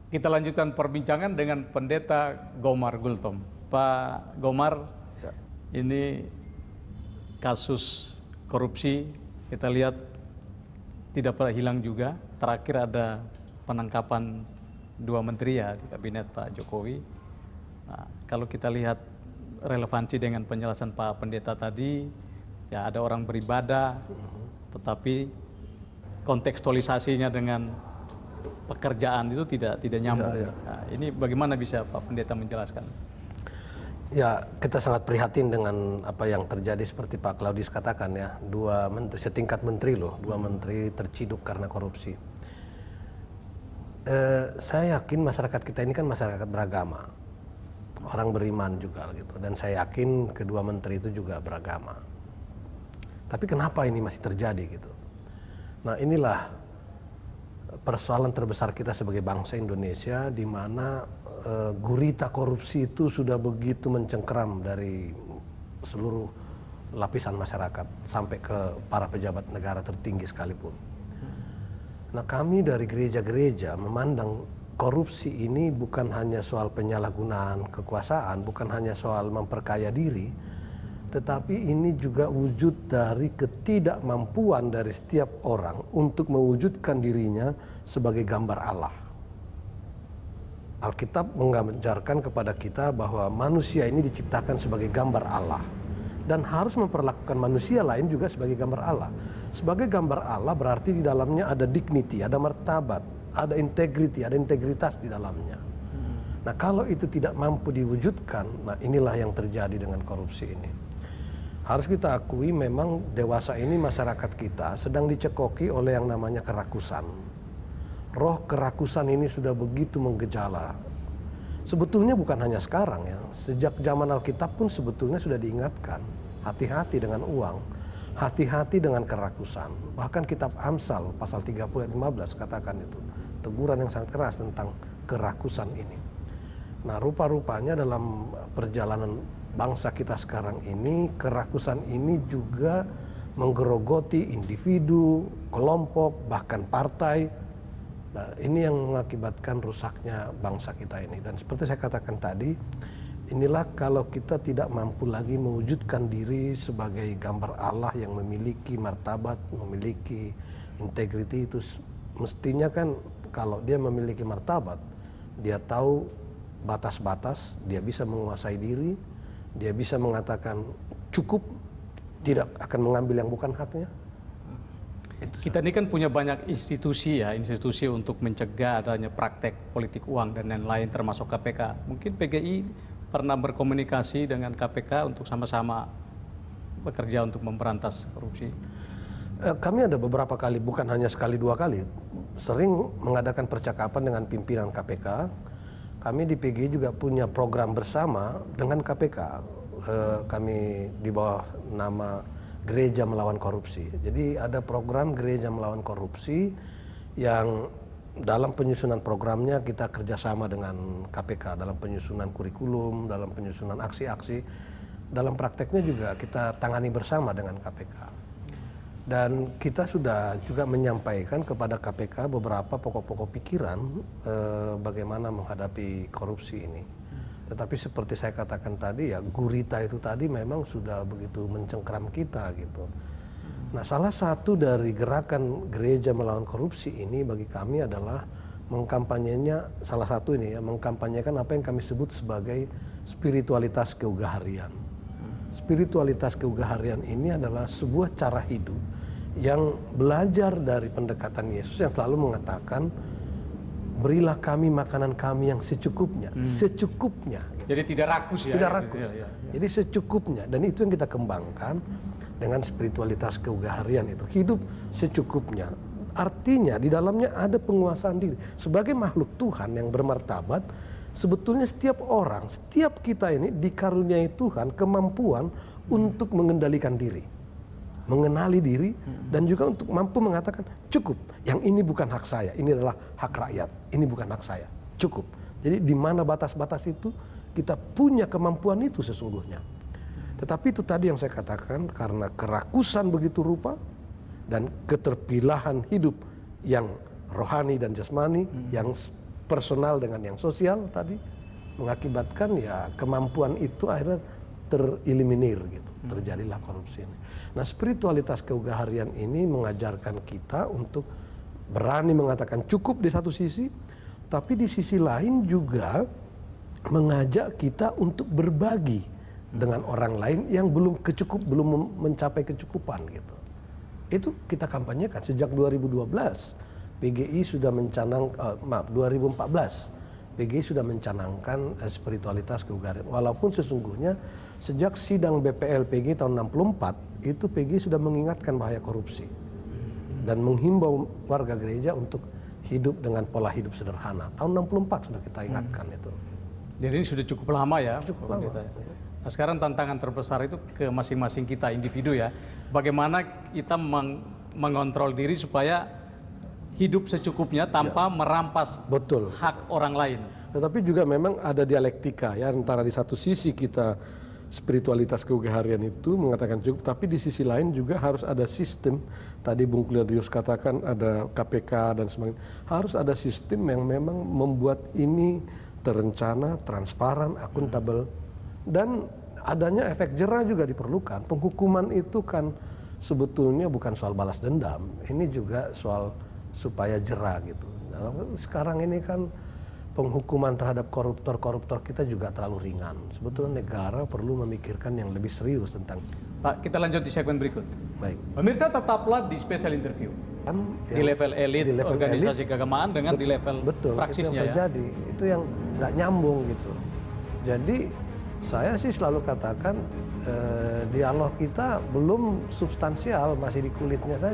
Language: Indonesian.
Kita lanjutkan perbincangan dengan Pendeta Gomar Gultom. Pak Gomar, Ya. ini kasus korupsi kita lihat tidak pernah hilang juga. Terakhir ada penangkapan 2 menteri ya di kabinet Pak Jokowi. Nah, kalau kita lihat relevansi dengan penjelasan Pak Pendeta tadi, ya ada orang beribadah, tetapi kontekstualisasinya dengan pekerjaan itu tidak nyambung. Ya. Nah, ini bagaimana bisa Pak Pendeta menjelaskan? Ya, kita sangat prihatin dengan apa yang terjadi seperti Pak Claudius katakan ya, 2 menteri, setingkat menteri loh, 2 menteri terciduk karena korupsi. Saya yakin masyarakat kita ini kan masyarakat beragama, orang beriman juga gitu, dan saya yakin kedua menteri itu juga beragama. Tapi kenapa ini masih terjadi gitu? Nah, inilah persoalan terbesar kita sebagai bangsa Indonesia, di mana gurita korupsi itu sudah begitu mencengkeram dari seluruh lapisan masyarakat sampai ke para pejabat negara tertinggi sekalipun. Nah, kami dari gereja-gereja memandang korupsi ini bukan hanya soal penyalahgunaan kekuasaan, bukan hanya soal memperkaya diri, tetapi ini juga wujud dari ketidakmampuan dari setiap orang untuk mewujudkan dirinya sebagai gambar Allah. Alkitab mengajarkan kepada kita bahwa manusia ini diciptakan sebagai gambar Allah dan harus memperlakukan manusia lain juga sebagai gambar Allah. Sebagai gambar Allah berarti di dalamnya ada dignity, ada martabat, ada integrity, ada integritas di dalamnya. Nah, kalau itu tidak mampu diwujudkan, nah inilah yang terjadi dengan korupsi ini. Harus kita akui memang dewasa ini masyarakat kita sedang dicekoki oleh yang namanya kerakusan. Roh kerakusan ini sudah begitu menggejala. Sebetulnya bukan hanya sekarang ya, sejak zaman Alkitab pun sebetulnya sudah diingatkan. Hati-hati dengan uang, hati-hati dengan kerakusan. Bahkan kitab Amsal pasal 30 ayat 15 katakan itu. Teguran yang sangat keras tentang kerakusan ini. Nah, rupa-rupanya dalam perjalanan bangsa kita sekarang ini, kerakusan ini juga menggerogoti individu, kelompok, bahkan partai. Nah, ini yang mengakibatkan rusaknya bangsa kita ini. Dan seperti saya katakan tadi, inilah kalau kita tidak mampu lagi mewujudkan diri sebagai gambar Allah yang memiliki martabat, memiliki integriti, itu mestinya kan kalau dia memiliki martabat, dia tahu batas-batas, dia bisa menguasai diri, dia bisa mengatakan cukup, tidak akan mengambil yang bukan haknya. Kita ini kan punya banyak institusi ya, institusi untuk mencegah adanya praktek politik uang dan lain-lain termasuk KPK. Mungkin PGI pernah berkomunikasi dengan KPK untuk sama-sama bekerja untuk memberantas korupsi. Kami ada beberapa kali, bukan hanya sekali 2 kali, sering mengadakan percakapan dengan pimpinan KPK. Kami di PGI juga punya program bersama dengan KPK. Kami di bawah nama Gereja Melawan Korupsi. Jadi ada program Gereja Melawan Korupsi yang dalam penyusunan programnya kita kerjasama dengan KPK dalam penyusunan kurikulum, dalam penyusunan aksi-aksi, dalam prakteknya juga kita tangani bersama dengan KPK. Dan kita sudah juga menyampaikan kepada KPK beberapa pokok-pokok pikiran bagaimana menghadapi korupsi ini. Tetapi seperti saya katakan tadi ya, gurita itu tadi memang sudah begitu mencengkeram kita gitu. Nah, salah satu dari gerakan Gereja Melawan Korupsi ini bagi kami adalah mengkampanyenya, salah satu ini ya, mengkampanyekan apa yang kami sebut sebagai spiritualitas keugaharian. Spiritualitas keugaharian ini adalah sebuah cara hidup yang belajar dari pendekatan Yesus yang selalu mengatakan, berilah kami makanan kami yang secukupnya, secukupnya. Jadi tidak rakus ya? Tidak rakus. Ya. Jadi secukupnya, dan itu yang kita kembangkan dengan spiritualitas keugaharian itu. Hidup secukupnya. Artinya di dalamnya ada penguasaan diri. Sebagai makhluk Tuhan yang bermartabat, sebetulnya setiap orang, setiap kita ini dikaruniai Tuhan kemampuan untuk mengendalikan diri. Mengenali diri dan juga untuk mampu mengatakan cukup, yang ini bukan hak saya, ini adalah hak rakyat, ini bukan hak saya, cukup. Jadi di mana batas-batas itu kita punya kemampuan itu sesungguhnya. Tetapi itu tadi yang saya katakan, karena kerakusan begitu rupa dan keterpilahan hidup yang rohani dan jasmani yang personal dengan yang sosial tadi, mengakibatkan ya kemampuan itu akhirnya tereliminir gitu, terjadilah korupsi ini. Nah, spiritualitas kegaharian ini mengajarkan kita untuk berani mengatakan cukup di satu sisi, tapi di sisi lain juga mengajak kita untuk berbagi dengan orang lain yang belum mencapai kecukupan gitu. Itu kita kampanyekan sejak 2012. PGI sudah 2014 PGI sudah mencanangkan spiritualitas kegaharian. Walaupun sesungguhnya sejak sidang BPL PGI tahun 64 itu PGI sudah mengingatkan bahaya korupsi dan menghimbau warga gereja untuk hidup dengan pola hidup sederhana. Tahun 64 sudah kita ingatkan itu. Jadi ini sudah cukup lama ya. Cukup lama. Nah, sekarang tantangan terbesar itu ke masing-masing kita individu ya. Bagaimana kita mengontrol diri supaya hidup secukupnya tanpa merampas Betul. hak orang lain. Tetapi juga memang ada dialektika ya, antara di satu sisi kita spiritualitas kegaharian itu mengatakan cukup, tapi di sisi lain juga harus ada sistem. Tadi Bung Cleardius katakan ada KPK dan sebagainya. Harus ada sistem yang memang membuat ini terencana, transparan, akuntabel, dan adanya efek jera juga diperlukan. Penghukuman itu kan sebetulnya bukan soal balas dendam, ini juga soal supaya jera gitu. Sekarang ini kan penghukuman terhadap koruptor kita juga terlalu ringan. Sebetulnya negara perlu memikirkan yang lebih serius tentang. Pak, kita lanjut di segmen berikut. Baik. Pemirsa, tetaplah di special interview. Di level elit, di level organisasi elit, keagamaan dengan di level praksisnya itu yang terjadi. Itu yang nggak nyambung gitu. Jadi saya sih selalu katakan dialog kita belum substansial, masih di kulitnya saja.